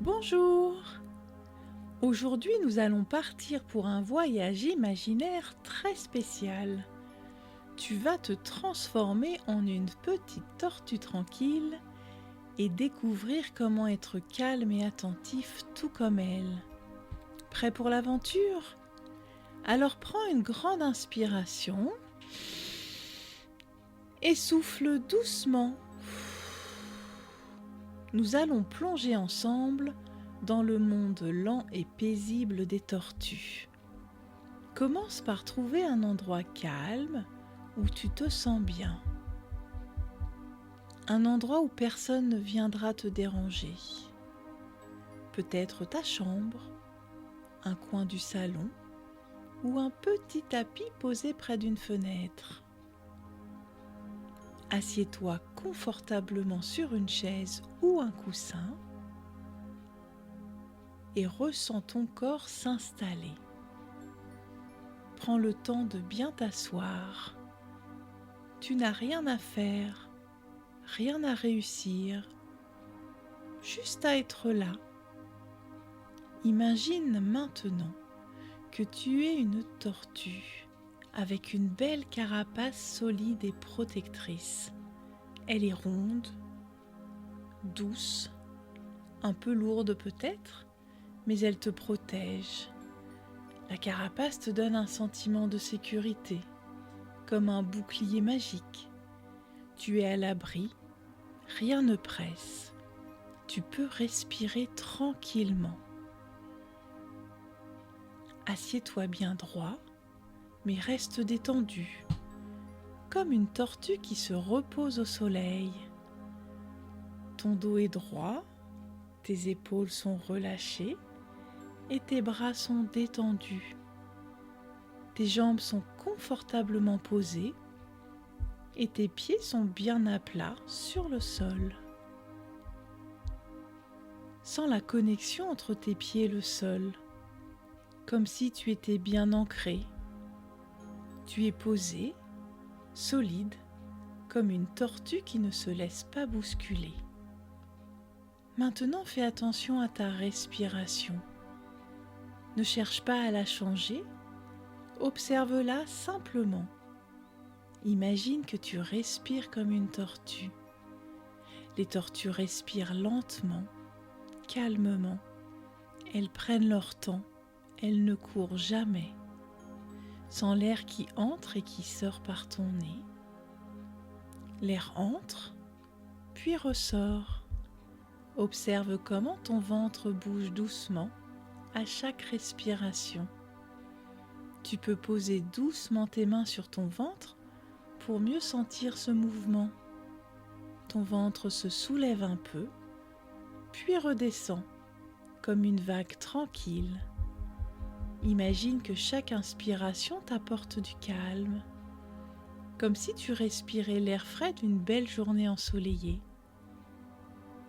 Bonjour! Aujourd'hui, nous allons partir pour un voyage imaginaire très spécial. Tu vas te transformer en une petite tortue tranquille et découvrir comment être calme et attentif tout comme elle. Prêt pour l'aventure? Alors prends une grande inspiration et souffle doucement. Nous allons plonger ensemble dans le monde lent et paisible des tortues. Commence par trouver un endroit calme où tu te sens bien. Un endroit où personne ne viendra te déranger. Peut-être ta chambre, un coin du salon ou un petit tapis posé près d'une fenêtre. Assieds-toi confortablement sur une chaise ou un coussin et ressens ton corps s'installer. Prends le temps de bien t'asseoir. Tu n'as rien à faire, rien à réussir, juste à être là. Imagine maintenant que tu es une tortue avec une belle carapace solide et protectrice. Elle est ronde, douce, un peu lourde peut-être, mais elle te protège. La carapace te donne un sentiment de sécurité, comme un bouclier magique. Tu es à l'abri, rien ne presse. Tu peux respirer tranquillement. Assieds-toi bien droit, mais reste détendu, comme une tortue qui se repose au soleil. Ton dos est droit, tes épaules sont relâchées et tes bras sont détendus. Tes jambes sont confortablement posées et tes pieds sont bien à plat sur le sol. Sens la connexion entre tes pieds et le sol, comme si tu étais bien ancré. Tu es posé, solide, comme une tortue qui ne se laisse pas bousculer. Maintenant, fais attention à ta respiration. Ne cherche pas à la changer, observe-la simplement. Imagine que tu respires comme une tortue. Les tortues respirent lentement, calmement. Elles prennent leur temps, elles ne courent jamais. Sens l'air qui entre et qui sort par ton nez. L'air entre, puis ressort. Observe comment ton ventre bouge doucement à chaque respiration. Tu peux poser doucement tes mains sur ton ventre pour mieux sentir ce mouvement. Ton ventre se soulève un peu, puis redescend comme une vague tranquille. Imagine que chaque inspiration t'apporte du calme, comme si tu respirais l'air frais d'une belle journée ensoleillée.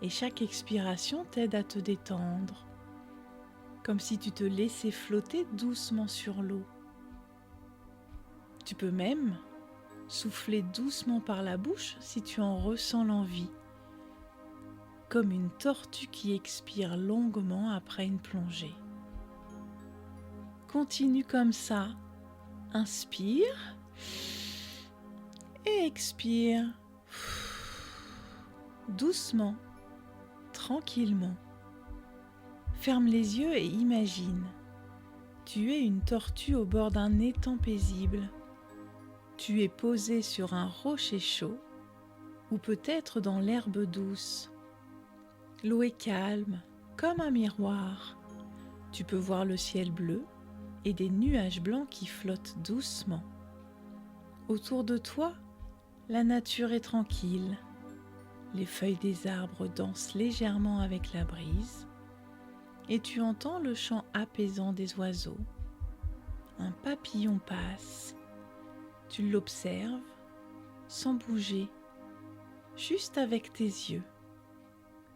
Et chaque expiration t'aide à te détendre, comme si tu te laissais flotter doucement sur l'eau. Tu peux même souffler doucement par la bouche si tu en ressens l'envie, comme une tortue qui expire longuement après une plongée. Continue comme ça. Inspire et expire. Doucement, tranquillement. Ferme les yeux et imagine. Tu es une tortue au bord d'un étang paisible. Tu es posé sur un rocher chaud ou peut-être dans l'herbe douce. L'eau est calme, comme un miroir. Tu peux voir le ciel bleu et des nuages blancs qui flottent doucement. Autour de toi, la nature est tranquille. Les feuilles des arbres dansent légèrement avec la brise et tu entends le chant apaisant des oiseaux. Un papillon passe. Tu l'observes sans bouger, juste avec tes yeux.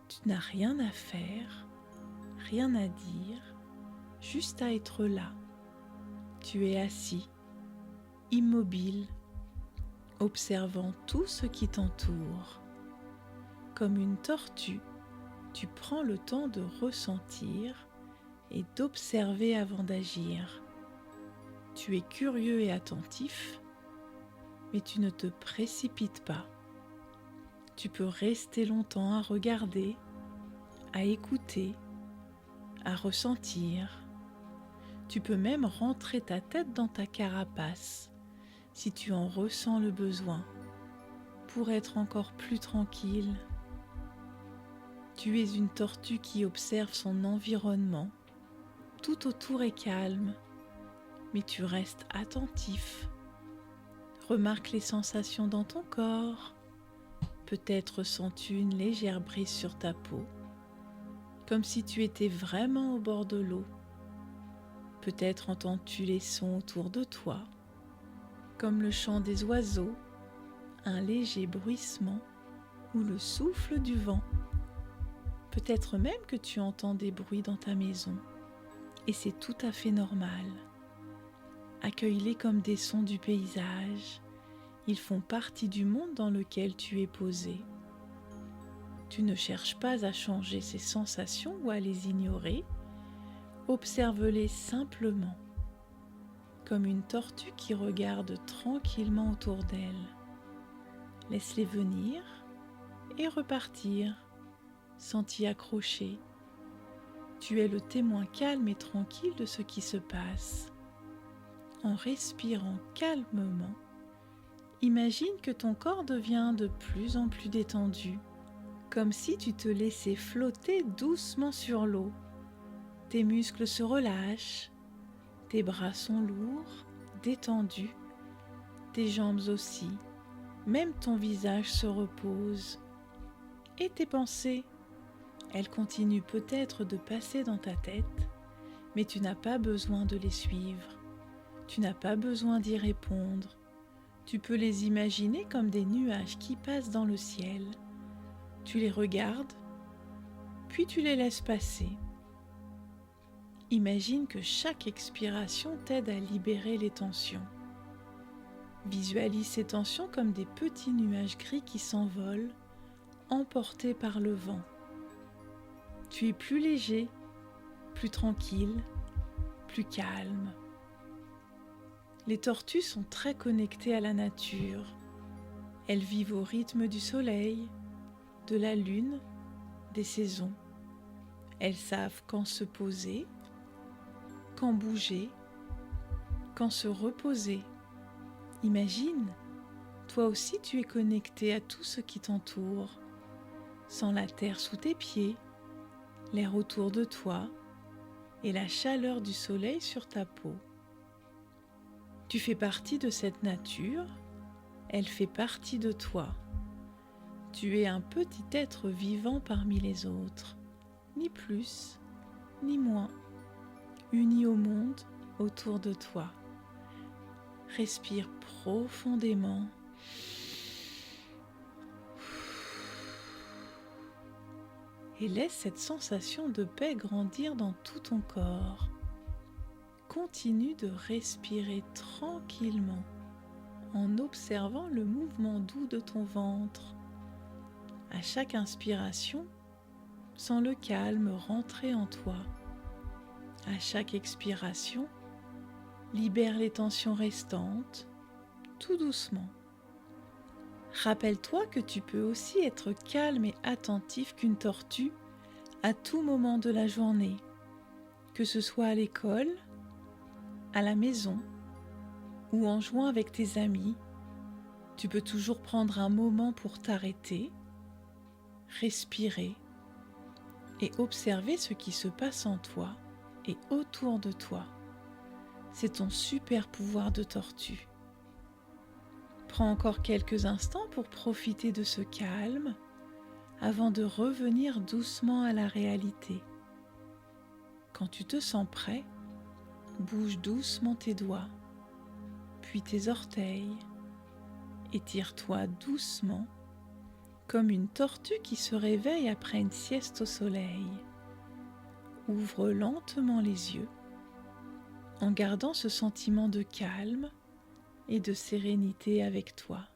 Tu n'as rien à faire, rien à dire, juste à être là. Tu es assis, immobile, observant tout ce qui t'entoure. Comme une tortue, Tu prends le temps de ressentir et d'observer avant d'agir. Tu es curieux et attentif, mais tu ne te précipites pas. Tu peux rester longtemps à regarder, à écouter, à ressentir. Tu peux même rentrer ta tête dans ta carapace si tu en ressens le besoin pour être encore plus tranquille. Tu es une tortue qui observe son environnement. Tout autour est calme, mais tu restes attentif. Remarque les sensations dans ton corps. Peut-être sens-tu une légère brise sur ta peau, comme si tu étais vraiment au bord de l'eau. Peut-être entends-tu les sons autour de toi, comme le chant des oiseaux, un léger bruissement ou le souffle du vent. Peut-être même que tu entends des bruits dans ta maison, et c'est tout à fait normal. Accueille-les comme des sons du paysage. Ils font partie du monde dans lequel tu es posé. Tu ne cherches pas à changer ces sensations ou à les ignorer. Observe-les simplement, comme une tortue qui regarde tranquillement autour d'elle. Laisse-les venir et repartir, sans t'y accrocher. Tu es le témoin calme et tranquille de ce qui se passe. En respirant calmement, imagine que ton corps devient de plus en plus détendu, comme si tu te laissais flotter doucement sur l'eau. Tes muscles se relâchent, tes bras sont lourds, détendus, tes jambes aussi, même ton visage se repose. Et tes pensées, elles continuent peut-être de passer dans ta tête, mais tu n'as pas besoin de les suivre. Tu n'as pas besoin d'y répondre. Tu peux les imaginer comme des nuages qui passent dans le ciel. Tu les regardes, puis tu les laisses passer. Imagine que chaque expiration t'aide à libérer les tensions. Visualise ces tensions comme des petits nuages gris qui s'envolent, emportés par le vent. Tu es plus léger, plus tranquille, plus calme. Les tortues sont très connectées à la nature. Elles vivent au rythme du soleil, de la lune, des saisons. Elles savent quand se poser, quand bouger, quand se reposer. Imagine, toi aussi tu es connecté à tout ce qui t'entoure. Sens la terre sous tes pieds, l'air autour de toi et la chaleur du soleil sur ta peau. Tu fais partie de cette nature, elle fait partie de toi. Tu es un petit être vivant parmi les autres, ni plus, ni moins, uni au monde autour de toi. Respire profondément. Et laisse cette sensation de paix grandir dans tout ton corps. Continue de respirer tranquillement en observant le mouvement doux de ton ventre. À chaque inspiration, sens le calme rentrer en toi. À chaque expiration, libère les tensions restantes, tout doucement. Rappelle-toi que tu peux aussi être calme et attentif qu'une tortue à tout moment de la journée, que ce soit à l'école, à la maison ou en jouant avec tes amis. Tu peux toujours prendre un moment pour t'arrêter, respirer et observer ce qui se passe en toi et autour de toi. C'est ton super pouvoir de tortue. Prends encore quelques instants pour profiter de ce calme avant de revenir doucement à la réalité. Quand tu te sens prêt, bouge doucement tes doigts, puis tes orteils. Étire-toi doucement, comme une tortue qui se réveille après une sieste au soleil. Ouvre lentement les yeux, en gardant ce sentiment de calme et de sérénité avec toi.